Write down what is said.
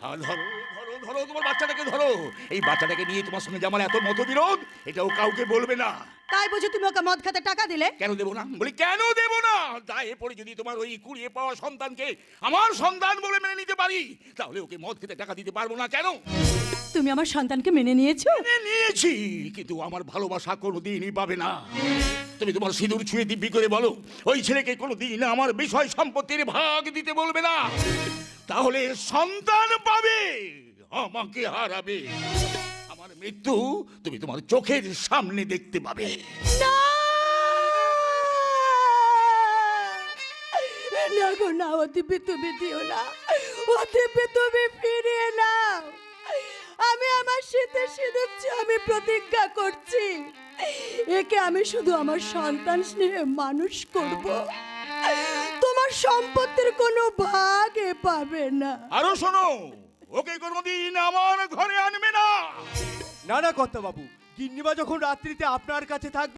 ধরো ধরো ধরো, তোমার বাচ্চাটাকে ধরো। এই বাচ্চাটাকে নিয়ে তোমার সঙ্গে যে আমার এত মতবিরোধ, এটাও কাউকে বলবে না। তাই বুঝি তুমি ওকে মদ খেতে টাকা দিলে? কেন দেবো না? বলি কেন দেবো না? দায়ে পড়ে যদি তোমার ওই কুড়িয়ে পাওয়া সন্তানকে আমার সন্তান বলে মেনে নিতে পারি, তাহলে ওকে মদ খেতে টাকা দিতে পারবো না কেন? তুমি আমার সন্তানকে মেনে নিয়েছো? মেনে নিয়েছি, কিন্তু আমার ভালোবাসা কোনোদিনই পাবে না। তুমি তোমার সিঁদুর ছুঁয়ে দিব্যি করে বলো, ওই ছেলেকে কোনোদিন আমার বিষয় সম্পত্তির ভাগ দিতে বলবে না। তাহলে সন্তান পাবে, আমাকে হারাবে। আমার মৃত্যু তুমি তোমার চোখের সামনে দেখতে পাবে। না না গো না, ও দিব্যি তুমি দিও না, ও দিব্যি তুমি ফিরিয়ে নাও। আমি আমার শীতে সিঁদুর আমি প্রতিজ্ঞা করছি, একে আমি শুধু আমার সন্তান স্নেহে মানুষ করব, তোমার সম্পত্তির কোনো ভাগ এ পাবে না। আরো শোনো, ওকে কোনোদিন আমার ঘরে আনবে না। না না কর্তা বাবু, গিন্নিমা যখন রাত্রিতে আপনার কাছে থাকবে